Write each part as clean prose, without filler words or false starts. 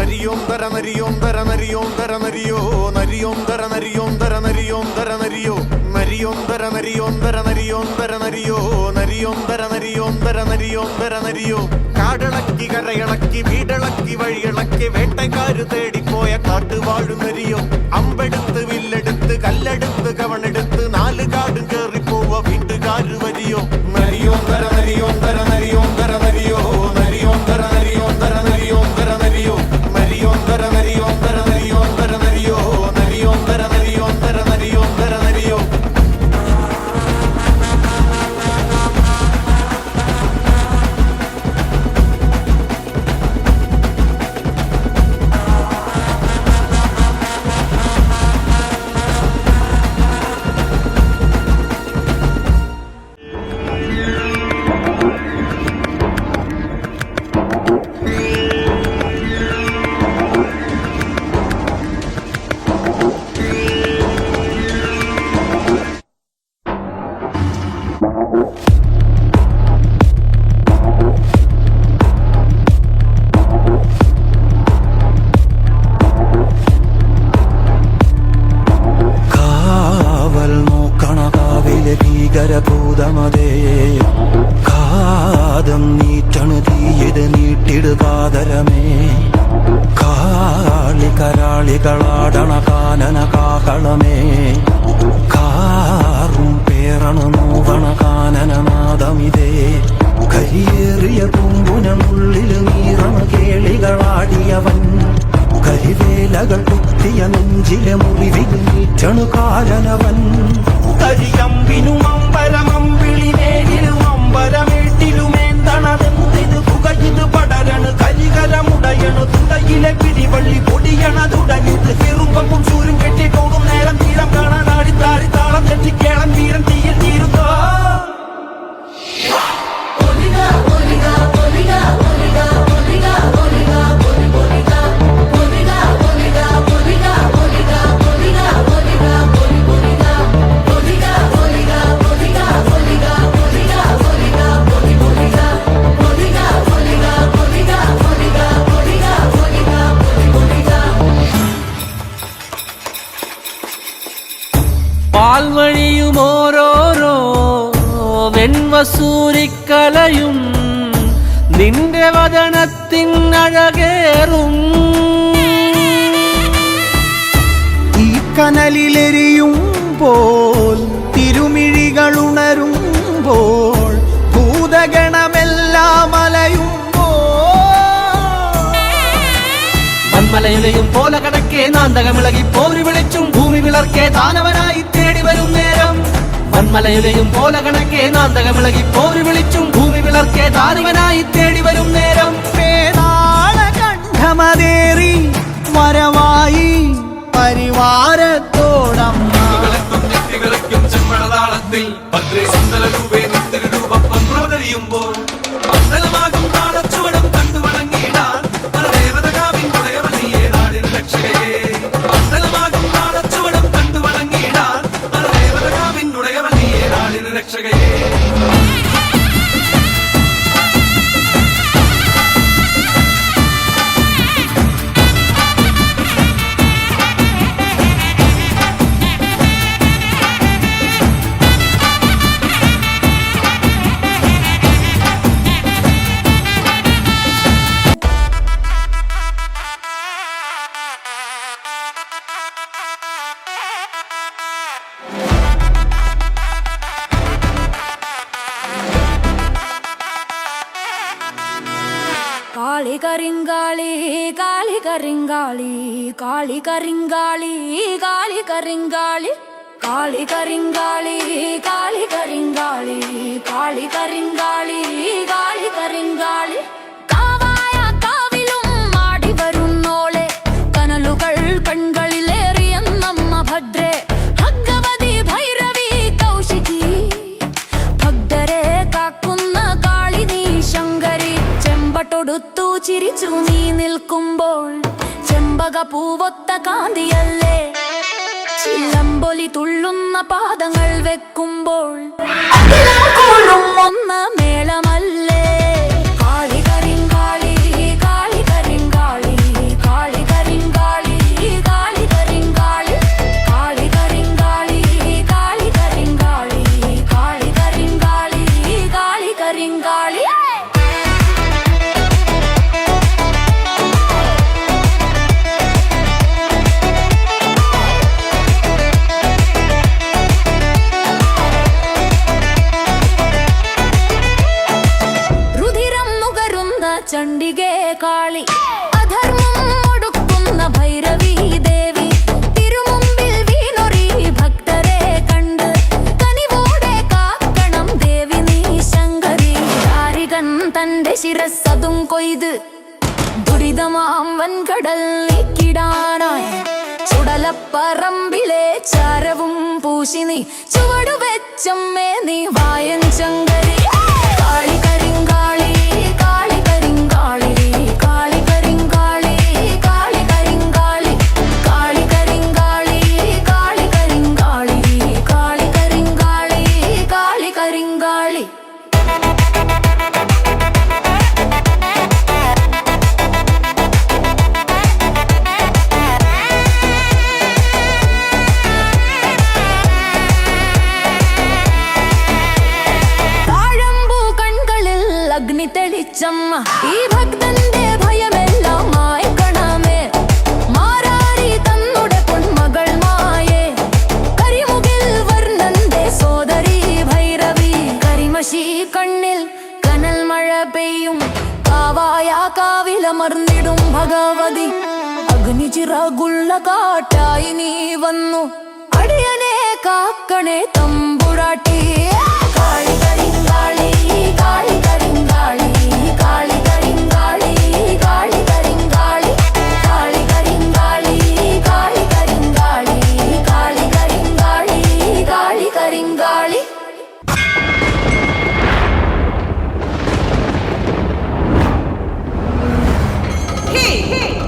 നരിയോന്തര നരിയോന്തര നരിയോന്തര നരിയോ നരിയോന്തര നരിയോന്തര നരിയോന്തര നരിയോ നരിയോന്തര നരിയോന്തര നരിയോന്തര നരിയോ നരിയോന്തര നരിയോന്തര നരിയോന്തര നരിയോ കാടിളക്കി കരയിളക്കി വീടിളക്കി വഴിയിളക്കി വേട്ടക്കാര് തേടിപ്പോയ കാട്ടുവാഴു നരിയോ അമ്പെടുത്ത് വില്ലെടുത്ത് കല്ലെടുത്ത് കവണെടുത്ത് നാല് കാടും കേറിപ്പോവ വീട്ടുകാര് വരിയോ നരിയോന്തര നരിയോന്തര നരിയോന്തര നരിയോ നരിയോന്തര നരിയോന്തര നരിയോന്തര നരിയോ നരിയോന്തര നരിയോന്തര നരിയോന്തര നരിയോ നരിയോന്തര നരിയോന്തര നരിയോന്തര നരിയോ ഭീകരഭൂതമതേ കാതം നീറ്റണു തീയത് നീട്ടിടുകാതരമേ കാളി കരാളികളാടണ കാനന കാകളമേ കാറും പേറണു നോവണ കാനനനാദമിതേ കരിയേറിയ പൂമ്പുനമുള്ളില് നീറണ കേളികളാടിയവൻ കരിവേലകൾ കുത്തിയ നെഞ്ചിലെ മുറിവിൽ നീറ്റണു കാലനവൻ കരിയമ്പിനും അമ്പരമമ്പിളിനേരിലും അമ്പരമേട്ടിലുമേന്തണതെന്തിത് പുകയിത് പടരണു കരികരമുടയണു തുടയിലെ പിടിവള്ളി പൊടിയണതുടഞ്ഞിത് ചെറുമ്പും സൂര്യൻ കെട്ടിക്കോടും നേരം തീരം കാണാൻ ആടിത്താടി താളം തെറ്റിക്കേളം വീരം തീയിൽ തീരുന്നോ പാൽവഴിയും ഓരോരോ വെൺവസൂരിക്കലയും നിന്റെ വദനത്തിനഴകേറും ഈ കനലിലെരിയുമ്പോൾ തിരുമിഴികളുണരുമ്പോൾ ഭൂതഗണമെല്ലാം മലയുലയും പോലെ കടക്കെ നാന്തകമിളകി പോരി വിളിച്ചും ഭൂമി വിളർക്കെ താനവനായി തേടി വരും നേരം വന്മലയുലയും പോലെ കടക്കെ നാന്തകമിളകി പോരി വിളിച്ചും ഭൂമി വിളർക്കെ താനവനായി തേടി വരും നേരം കണ്ഠമതേറി വരവായി പരിവാരത്തോടമ്മ ചെമ്മടതാളത്തിൽ ുമ്പോൾ മണ്ഡലമാകും നാടച്ചുവടം കണ്ടു വണങ്ങിയിടാൻ മണ്ഡലമാകും നാടച്ചുവടം കണ്ടു വണങ്ങിയിടാൻ ദേവതകാവിനുടയ വലിയ നാടിന് രക്ഷകയെ കാളി കരിങ്കാളി കാളി കരിങ്കാളി കാളി കരിങ്കാളി കാളി കരിങ്കാളി കാളി കരിങ്കാളി കാളി കരിങ്കാളി കാളി കരിങ്കാളി കാളി കരിങ്കാളി കാവായ കാവിലും ആടി വരുന്നോളെ കനലുകൾ കൺകളിലേറിയെന്നമ്മ ഭദ്രേ ഭഗവതി ഭൈരവി കൗശികി ഭക്തരെ കാക്കുന്ന കാളി നീ ശങ്കരി ചെമ്പട്ടൊടുത്തു ചിരിച്ചു നീ നിൽക്കുമ്പോൾ ചെമ്പക പൂവൊത്ത കാന്തിയല്ലേ ചിലമ്പൊലി തുള്ളുന്ന പാദങ്ങൾ വെക്കുമ്പോൾ ഒന്ന് മേളമല്ലേ കാളി കരിങ്കാളി കാളി കരിങ്കാളി കാളി നീന്താം വൻകടൽ നീക്കിടാനായി ചുടലപ്പറമ്പിലെ ചാരവും പൂശി നീ ചുവടുവെച്ചമ്മേ നീ വായൻ ചങ്കരി കാളി കരിങ്കാളി കാളി കരിങ്കാളി കാളി കരിങ്കാളി കാളി കരിങ്കാളി കാളി കരിങ്കാളി കാളി കരിങ്കാളി കാളി കരിങ്കാളി കാളി കരിങ്കാളി അഗ്നി തെളിച്ചമ്മ ഈ ഭക്തന്റെ ഭയമെല്ലാം മായ്ക്കണമേ മാരാരി തന്നുടെ പൊന്മകൾ മായേ കരിമുകിൽ വർണ്ണന്റെ സോദരി ഭൈരവി കരിമഷി കണ്ണിൽ കനൽ മഴ പെയ്യും കാവായ കാവിലമർന്നിടും ഭഗവതി അഗ്നി ചിറകുള്ള കാട്ടായി നീ വന്നു അടിയനെ കാക്കണേ തമ്പുരാട്ടി കാളി കരിങ്കാളി കാളി കരിങ്കാളി കാളി കരിങ്കാളി കാളി കരിങ്കാളി കാളി കരിങ്കാളി കാളി കരിങ്കാളി കാളി കരിങ്കാളി കാളി കരിങ്കാളി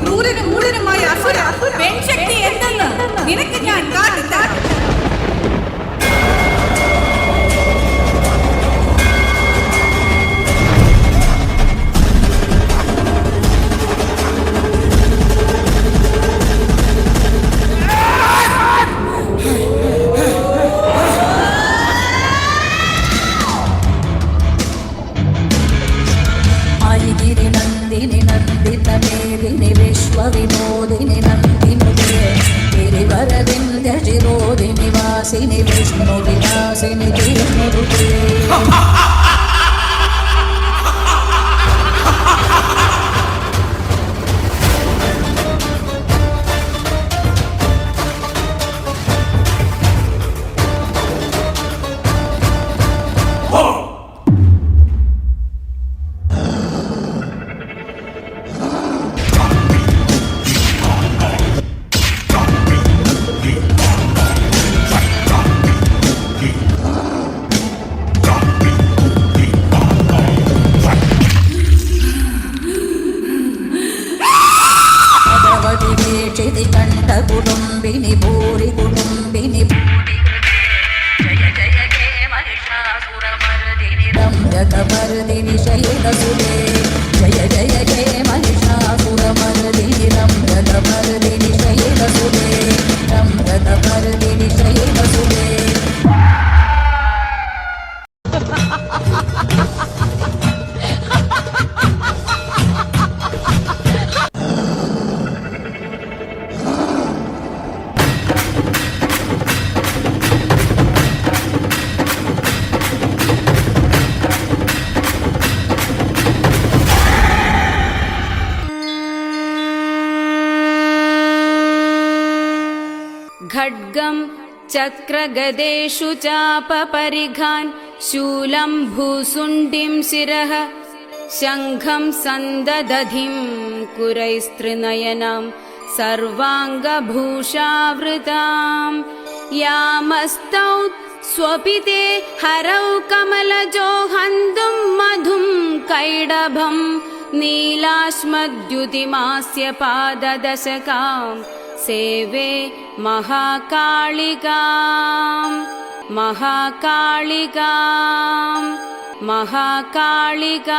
ക്രൂരനും മൂഢനുമായ അസുര പെൺശക്തി എന്തെന്ന് നിനക്ക് ഞാൻ കാട്ടിത്താ नंदिनी विश्वविनोदिनि नन्दिनुते गिरिवरविन्द्यशिरोदिनि वासिनि विष्णुविलासिनि विष्णुरुते कुटुंबिनी भूरि कुटुंबिनी जय जय हे महिषासुरमर्दिनि रम्यकपर्दिनि शैलसुते जय जय हे महिषासुरमर्दिनि रम्यकपर्दिनि शैलसुते रम्यकपर्दिनि शैलसुते खड्गं चक्रगदेषु चापपरिघान् शूलं भूसुण्डिं शिरः शङ्खं सन्ददधिं कुरैस्त्रिनयनां सर्वाङ्गभूषावृतां यामस्तौ स्वपिते हरौ कमलजो हन्तुं मधुं कैडभं नीलाश्मद्युतिमास्य पाददशकाम् सेवे महाकालिकाम् महाकालिकाम् महाकालिकाम्